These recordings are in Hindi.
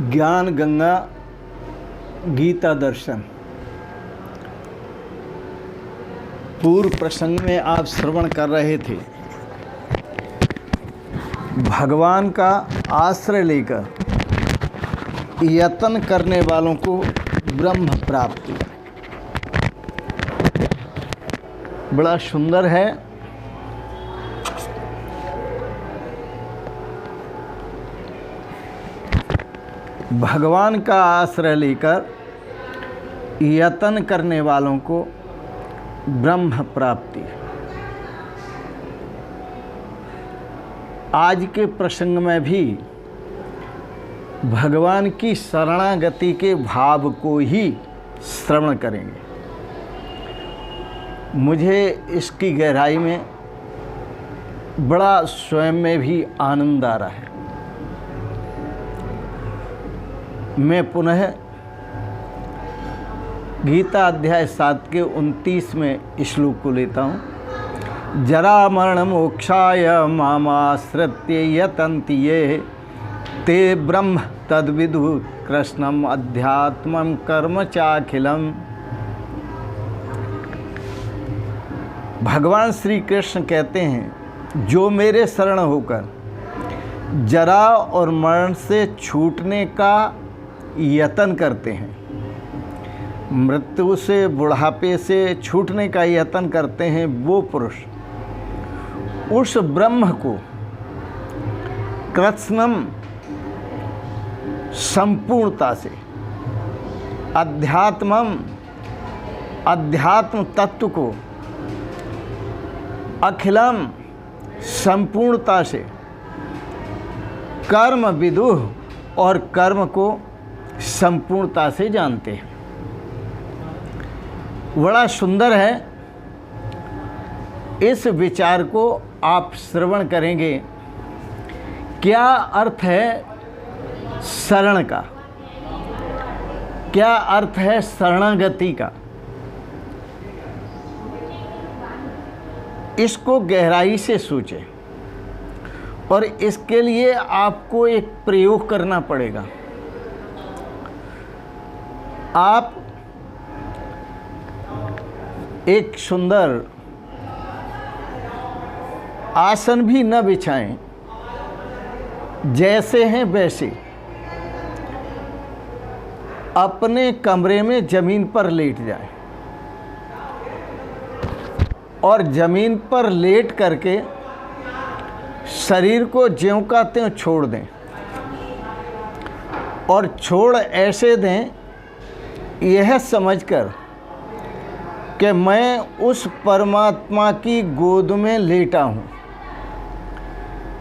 ज्ञान गंगा गीता दर्शन। पूर्व प्रसंग में आप श्रवण कर रहे थे, भगवान का आश्रय लेकर यत्न करने वालों को ब्रह्म प्राप्ति। बड़ा सुंदर है। भगवान का आश्रय लेकर यत्न करने वालों को ब्रह्म प्राप्ति। आज के प्रसंग में भी भगवान की शरणागति के भाव को ही श्रवण करेंगे। मुझे इसकी गहराई में बड़ा स्वयं में भी आनंद आ रहा है। मैं पुनः गीता अध्याय 7 के 29वें श्लोक को लेता हूँ। जरा मरण मोक्षाय मामाश्रित्य यतन्ति ये ते ब्रह्म तद्विदु कृष्णम अध्यात्मं कर्म चाखिलम। भगवान श्री कृष्ण कहते हैं, जो मेरे शरण होकर जरा और मरण से छूटने का यत्न करते हैं, मृत्यु से बुढ़ापे से छूटने का यत्न करते हैं, वो पुरुष उस ब्रह्म को कृत्स्नम संपूर्णता से, अध्यात्म तत्व को अखिलम संपूर्णता से, कर्म विदुः और कर्म को संपूर्णता से जानते हैं। बड़ा सुंदर है। इस विचार को आप श्रवण करेंगे। क्या अर्थ है शरण का, क्या अर्थ है शरणागति का, इसको गहराई से सोचें। और इसके लिए आपको एक प्रयोग करना पड़ेगा। आप एक सुंदर आसन भी न बिछाएं, जैसे हैं वैसे अपने कमरे में ज़मीन पर लेट जाएं और ज़मीन पर लेट करके शरीर को ज्यों का त्यों छोड़ दें। और छोड़ ऐसे दें, यह समझकर कि मैं उस परमात्मा की गोद में लेटा हूँ,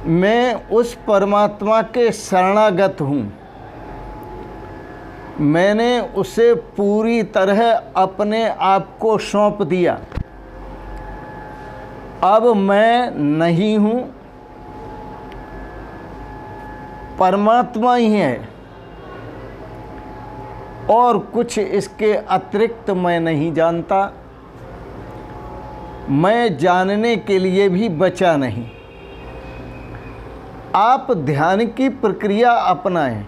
मैं उस परमात्मा के शरणागत हूँ, मैंने उसे पूरी तरह अपने आप को सौंप दिया। अब मैं नहीं हूँ, परमात्मा ही है और कुछ इसके अतिरिक्त मैं नहीं जानता। मैं जानने के लिए भी बचा नहीं। आप ध्यान की प्रक्रिया अपनाएं।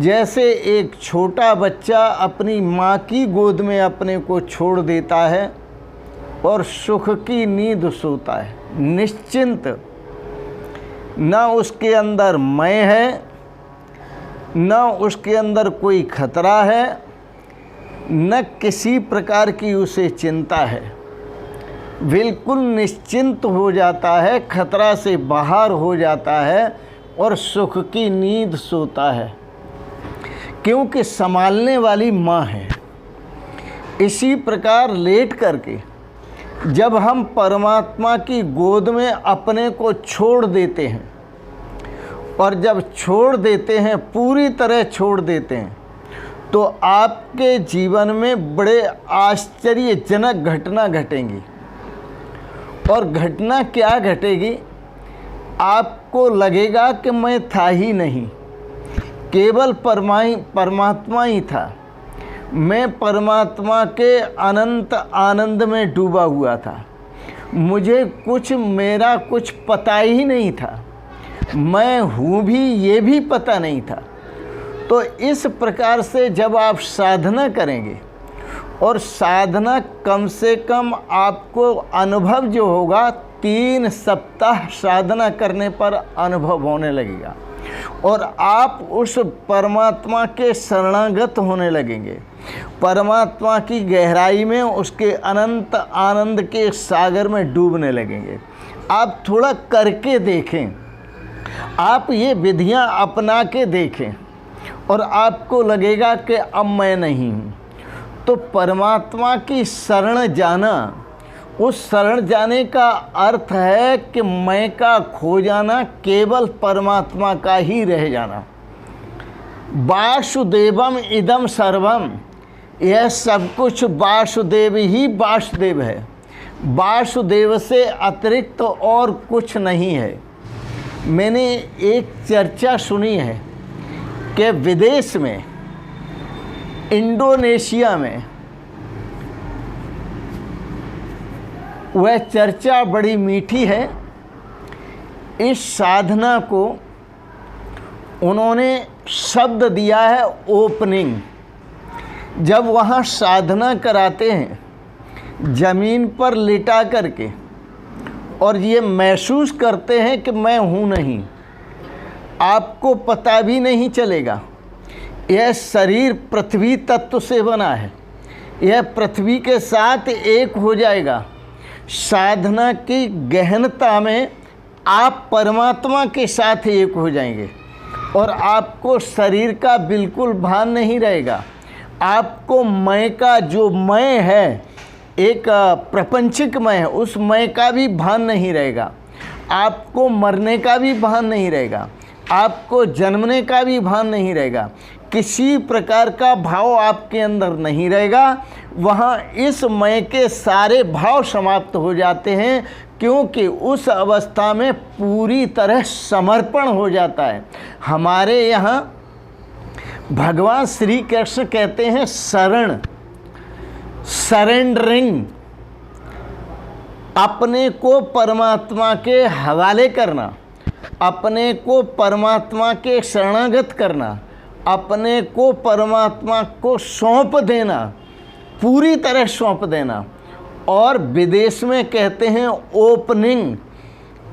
जैसे एक छोटा बच्चा अपनी माँ की गोद में अपने को छोड़ देता है और सुख की नींद सोता है, निश्चिंत। न उसके अंदर मैं है, न उसके अंदर कोई खतरा है, न किसी प्रकार की उसे चिंता है। बिल्कुल निश्चिंत हो जाता है, खतरा से बाहर हो जाता है और सुख की नींद सोता है, क्योंकि संभालने वाली माँ है। इसी प्रकार लेट करके जब हम परमात्मा की गोद में अपने को छोड़ देते हैं, और जब छोड़ देते हैं, पूरी तरह छोड़ देते हैं, तो आपके जीवन में बड़े आश्चर्यजनक घटना घटेंगी। और घटना क्या घटेगी? आपको लगेगा कि मैं था ही नहीं, केवल परमात्मा ही था। मैं परमात्मा के अनंत आनंद में डूबा हुआ था। मुझे मेरा कुछ पता ही नहीं था। मैं हूँ भी ये भी पता नहीं था। तो इस प्रकार से जब आप साधना करेंगे, और साधना कम से कम आपको अनुभव जो होगा 3 सप्ताह साधना करने पर अनुभव होने लगेगा, और आप उस परमात्मा के शरणागत होने लगेंगे, परमात्मा की गहराई में, उसके अनंत आनंद के सागर में डूबने लगेंगे। आप थोड़ा करके देखें, आप ये विधियां अपना के देखें, और आपको लगेगा कि अब मैं नहीं हूँ। तो परमात्मा की शरण जाना, उस शरण जाने का अर्थ है कि मैं का खो जाना, केवल परमात्मा का ही रह जाना। वासुदेवम इदम सर्वम, यह सब कुछ वासुदेव ही वासुदेव है। वासुदेव से अतिरिक्त तो और कुछ नहीं है। मैंने एक चर्चा सुनी है कि विदेश में, इंडोनेशिया में, वह चर्चा बड़ी मीठी है। इस साधना को उन्होंने शब्द दिया है ओपनिंग। जब वहाँ साधना कराते हैं ज़मीन पर लिटा करके, और ये महसूस करते हैं कि मैं हूँ नहीं, आपको पता भी नहीं चलेगा। यह शरीर पृथ्वी तत्व से बना है, यह पृथ्वी के साथ एक हो जाएगा। साधना की गहनता में आप परमात्मा के साथ एक हो जाएंगे, और आपको शरीर का बिल्कुल भान नहीं रहेगा। आपको मैं का, जो मैं है, एक प्रपंचिक मैं है, उस मैं का भी भान नहीं रहेगा। आपको मरने का भी भान नहीं रहेगा, आपको जन्मने का भी भान नहीं रहेगा। किसी प्रकार का भाव आपके अंदर नहीं रहेगा। वहाँ इस मैं के सारे भाव समाप्त हो जाते हैं, क्योंकि उस अवस्था में पूरी तरह समर्पण हो जाता है। हमारे यहाँ भगवान श्री कृष्ण कहते हैं शरण, सरेंडरिंग, अपने को परमात्मा के हवाले करना, अपने को परमात्मा के शरणागत करना, अपने को परमात्मा को सौंप देना, पूरी तरह सौंप देना। और विदेश में कहते हैं ओपनिंग।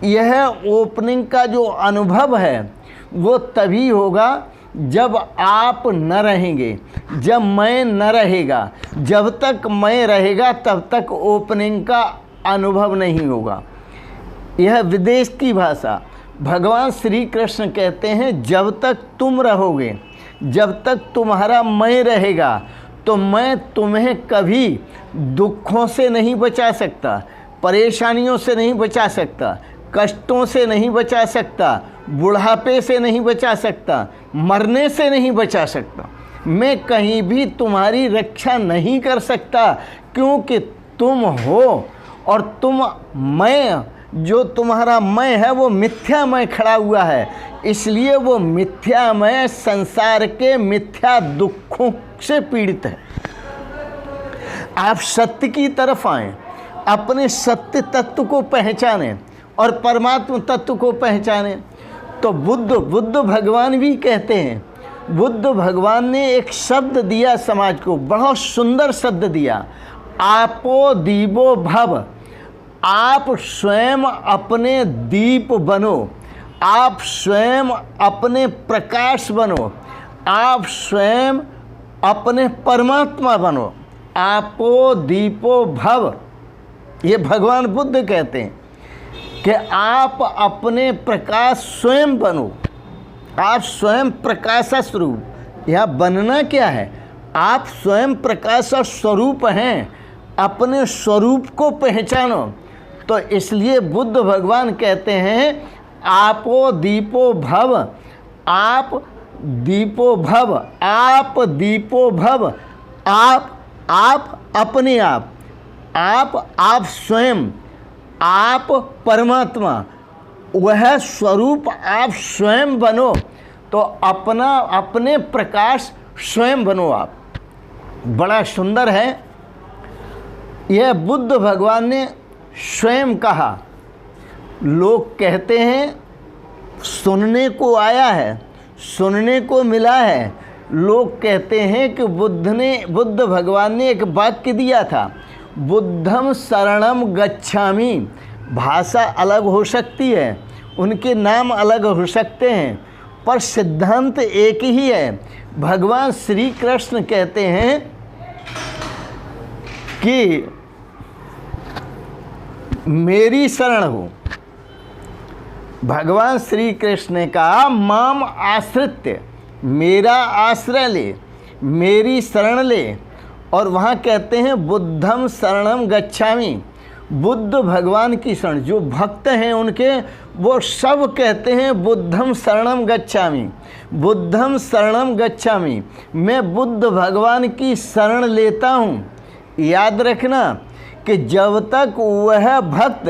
यह ओपनिंग का जो अनुभव है वो तभी होगा जब आप न रहेंगे, जब मैं न रहेगा। जब तक मैं रहेगा तब तक ओपनिंग का अनुभव नहीं होगा। यह विदेश की भाषा। भगवान श्री कृष्ण कहते हैं जब तक तुम रहोगे, जब तक तुम्हारा मैं रहेगा, तो मैं तुम्हें कभी दुखों से नहीं बचा सकता, परेशानियों से नहीं बचा सकता, कष्टों से नहीं बचा सकता, बुढ़ापे से नहीं बचा सकता, मरने से नहीं बचा सकता। मैं कहीं भी तुम्हारी रक्षा नहीं कर सकता, क्योंकि तुम हो, और तुम मैं, जो तुम्हारा मैं है वो मिथ्या मैं खड़ा हुआ है। इसलिए वो मिथ्या मैं संसार के मिथ्या दुखों से पीड़ित है। आप सत्य की तरफ आएं, अपने सत्य तत्व को पहचानें और परमात्मा तत्व को पहचानें। तो बुद्ध भगवान भी कहते हैं, बुद्ध भगवान ने एक शब्द दिया समाज को, बहुत सुंदर शब्द दिया, आपो दीपो भव। आप स्वयं अपने दीप बनो, आप स्वयं अपने प्रकाश बनो, आप स्वयं अपने परमात्मा बनो। आपो दीपो भव, ये भगवान बुद्ध कहते हैं कि आप अपने प्रकाश स्वयं बनो, आप स्वयं प्रकाश स्वरूप। यह बनना क्या है? आप स्वयं प्रकाश स्वरूप हैं, अपने स्वरूप को पहचानो। तो इसलिए बुद्ध भगवान कहते हैं आपो दीपो भव, आप दीपो भव, आप दीपो भव। आप अपने आप स्वयं, आप परमात्मा, वह स्वरूप आप स्वयं बनो। तो अपने प्रकाश स्वयं बनो आप। बड़ा सुंदर है, यह बुद्ध भगवान ने स्वयं कहा। लोग कहते हैं सुनने को आया है, सुनने को मिला है। लोग कहते हैं कि बुद्ध भगवान ने एक वाक्य दिया था, बुद्धम शरणम गच्छामि। भाषा अलग हो सकती है, उनके नाम अलग हो सकते हैं, पर सिद्धांत एक ही है। भगवान श्री कृष्ण कहते हैं कि मेरी शरण हो। भगवान श्री कृष्ण ने कहा माम आश्रित्य, मेरा आश्रय ले, मेरी शरण ले। और वहाँ कहते हैं बुद्धम शरणम गच्छामि, बुद्ध भगवान की शरण। जो भक्त हैं उनके, वो सब कहते हैं बुद्धम शरणम गच्छामि, बुद्धम शरणम गच्छामि। मैं बुद्ध भगवान की शरण लेता हूँ। याद रखना कि जब तक वह भक्त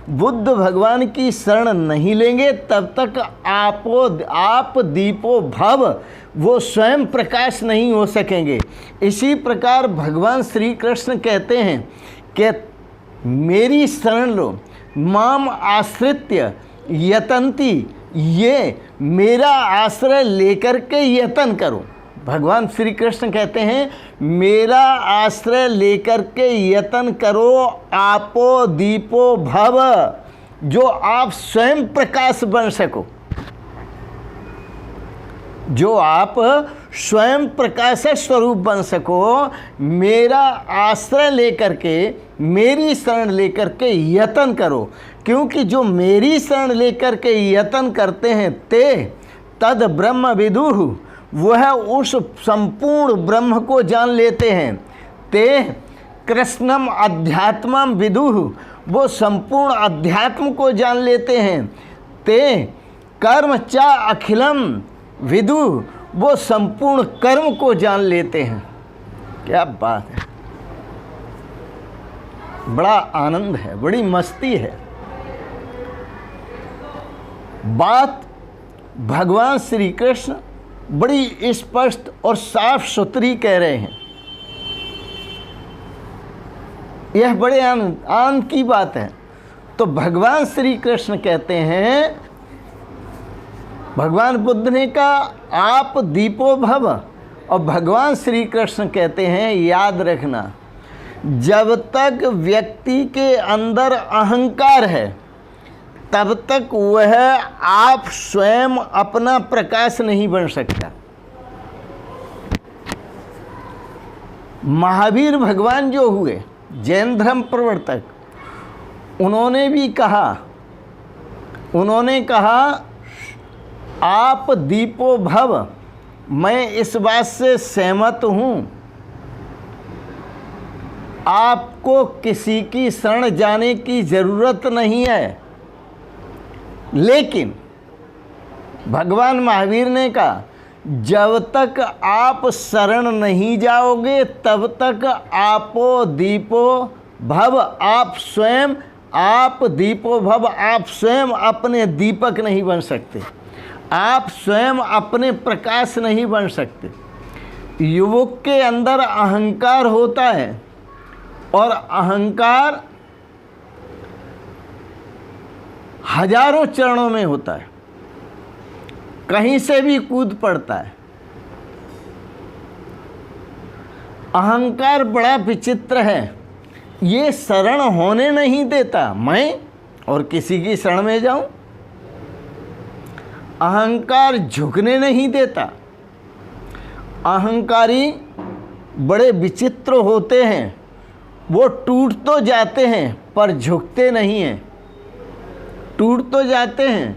बुद्ध भगवान की शरण नहीं लेंगे तब तक आप दीपो भव, वो स्वयं प्रकाश नहीं हो सकेंगे। इसी प्रकार भगवान श्री कृष्ण कहते हैं कि मेरी शरण लो, माम आश्रित्य यतन्ति, ये मेरा आश्रय लेकर के यतन करो। भगवान श्री कृष्ण कहते हैं मेरा आश्रय लेकर के यतन करो, आपो दीपो भव, जो आप स्वयं प्रकाश बन सको, जो आप स्वयं प्रकाश स्वरूप बन सको। मेरा आश्रय लेकर के, मेरी शरण लेकर के यतन करो, क्योंकि जो मेरी शरण लेकर के यतन करते हैं ते तद ब्रह्म विदुः, वह उस संपूर्ण ब्रह्म को जान लेते हैं। ते कृष्णम अध्यात्मम विदुः, वो संपूर्ण अध्यात्म को जान लेते हैं। ते कर्म चा अखिलम विदुः, वो संपूर्ण कर्म को जान लेते हैं। क्या बात है, बड़ा आनंद है, बड़ी मस्ती है। बात भगवान श्री कृष्ण बड़ी स्पष्ट और साफ सुथरी कह रहे हैं। यह बड़े आनंद की बात है। तो भगवान श्री कृष्ण कहते हैं, भगवान बुद्ध ने कहा आप दीपो भव, और भगवान श्री कृष्ण कहते हैं याद रखना, जब तक व्यक्ति के अंदर अहंकार है तब तक वह आप स्वयं अपना प्रकाश नहीं बन सकता। महावीर भगवान जो हुए जैन धर्म प्रवर्तक, उन्होंने भी कहा, उन्होंने कहा आप दीपो भव। मैं इस बात से सहमत हूँ, आपको किसी की शरण जाने की ज़रूरत नहीं है। लेकिन भगवान महावीर ने कहा जब तक आप शरण नहीं जाओगे तब तक आपो दीपो भव, आप स्वयं, आप दीपो भव, आप स्वयं अपने दीपक नहीं बन सकते, आप स्वयं अपने प्रकाश नहीं बन सकते। युवक के अंदर अहंकार होता है और अहंकार हजारों चरणों में होता है, कहीं से भी कूद पड़ता है। अहंकार बड़ा विचित्र है, ये शरण होने नहीं देता मैं और किसी की शरण में जाऊं। अहंकार झुकने नहीं देता। अहंकारी बड़े विचित्र होते हैं, वो टूट तो जाते हैं पर झुकते नहीं हैं, टूट तो जाते हैं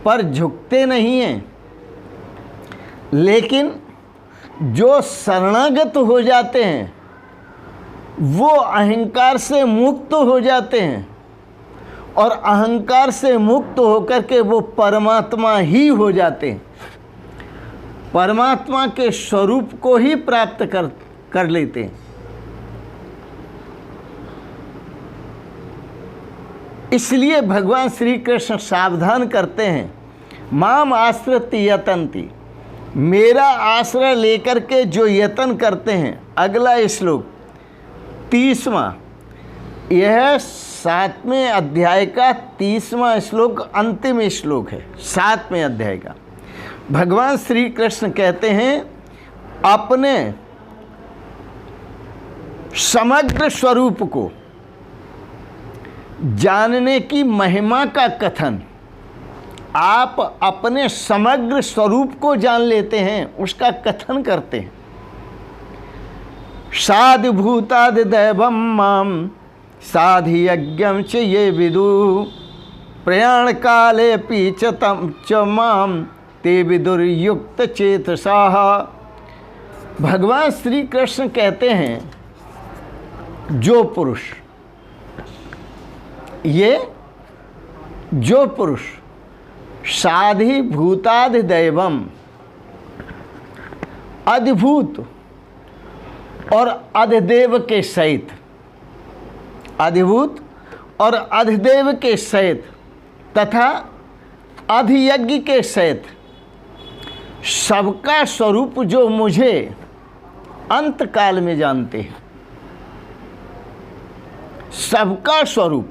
पर झुकते नहीं हैं। लेकिन जो शरणागत हो जाते हैं वो अहंकार से मुक्त हो जाते हैं, और अहंकार से मुक्त होकर के वो परमात्मा ही हो जाते हैं, परमात्मा के स्वरूप को ही प्राप्त कर लेते हैं। इसलिए भगवान श्री कृष्ण सावधान करते हैं, माम आश्रित यतन्ति, मेरा आश्रय लेकर के जो यतन करते हैं। अगला श्लोक 30वां, यह 7वें अध्याय का 30वां श्लोक अंतिम श्लोक है 7वें अध्याय का। भगवान श्री कृष्ण कहते हैं अपने समग्र स्वरूप को जानने की महिमा का कथन। आप अपने समग्र स्वरूप को जान लेते हैं, उसका कथन करते हैं। साधिभूतादिदैवं मां साधि यज्ञं च ये विदु प्रयाण काले पी च तम च मां ते विदुर्युक्त चेतसाः। भगवान श्री कृष्ण कहते हैं जो पुरुष, ये जो पुरुष साधि भूतादिदैवम अधिभूत और अधिदेव के सहित, अधिभूत और अधिदेव के सहित तथा अधियज्ञ के सहित सबका स्वरूप जो मुझे अंत काल में जानते हैं, सबका स्वरूप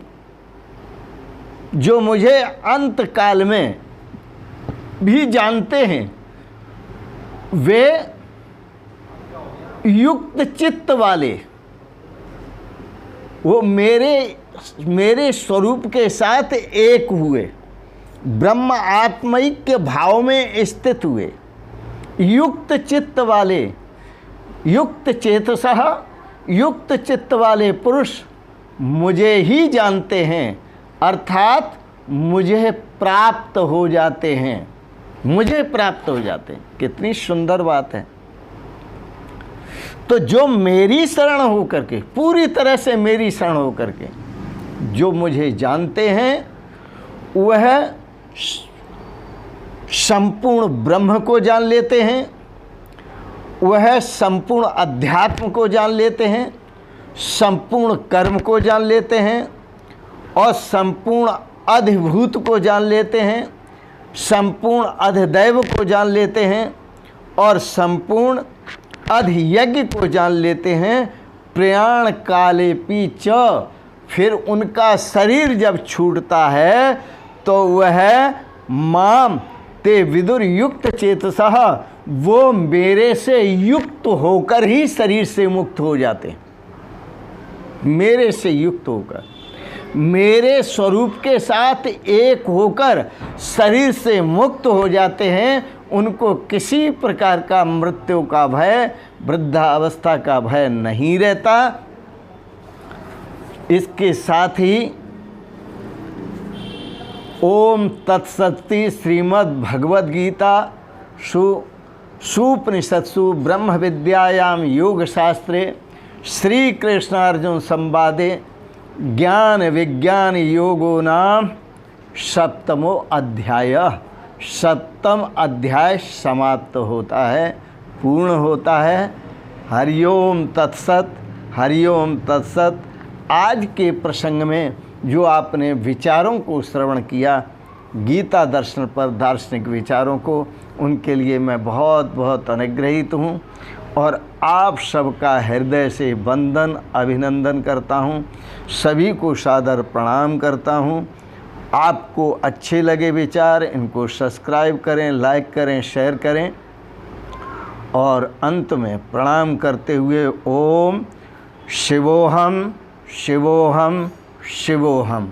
जो मुझे अंत काल में भी जानते हैं, वे युक्त चित्त वाले, वो मेरे स्वरूप के साथ एक हुए, ब्रह्म आत्मैक्य भाव में स्थित हुए, युक्त चित्त वाले, युक्त चेतसः, युक्त चित्त वाले पुरुष मुझे ही जानते हैं, अर्थात मुझे प्राप्त हो जाते हैं, मुझे प्राप्त हो जाते हैं। कितनी सुंदर बात है। तो जो मेरी शरण होकर के, पूरी तरह से मेरी शरण होकर के जो मुझे जानते हैं, वह संपूर्ण ब्रह्म को जान लेते हैं, वह संपूर्ण अध्यात्म को जान लेते हैं, संपूर्ण कर्म को जान लेते हैं और संपूर्ण अधिभूत को जान लेते हैं, संपूर्ण अधिदैव को जान लेते हैं और संपूर्ण अधियज्ञ को जान लेते हैं। प्रयाण काले पी च, फिर उनका शरीर जब छूटता है तो वह माम ते विदुर युक्त चेतसः, वो मेरे से युक्त होकर ही शरीर से मुक्त हो जाते हैं। मेरे से युक्त होकर, मेरे स्वरूप के साथ एक होकर शरीर से मुक्त हो जाते हैं। उनको किसी प्रकार का मृत्यु का भय, वृद्धावस्था का भय नहीं रहता। इसके साथ ही ओम तत्सत्ति श्रीमद् भगवद गीता सुपनिषत्सु ब्रह्म विद्यायाम योग शास्त्रे श्री कृष्णार्जुन संवादे ज्ञान विज्ञान योगो नाम सप्तमो अध्याय। सप्तम अध्याय समाप्त होता है, पूर्ण होता है। हरिओम तत्सत, हरिओम तत्सत। आज के प्रसंग में जो आपने विचारों को श्रवण किया, गीता दर्शन पर दार्शनिक विचारों को, उनके लिए मैं बहुत बहुत अनुग्रहित हूँ और आप सबका हृदय से वंदन अभिनंदन करता हूँ। सभी को सादर प्रणाम करता हूँ। आपको अच्छे लगे विचार, इनको सब्सक्राइब करें, लाइक करें, शेयर करें और अंत में प्रणाम करते हुए ओम शिवोहम शिवोहम शिवोहम।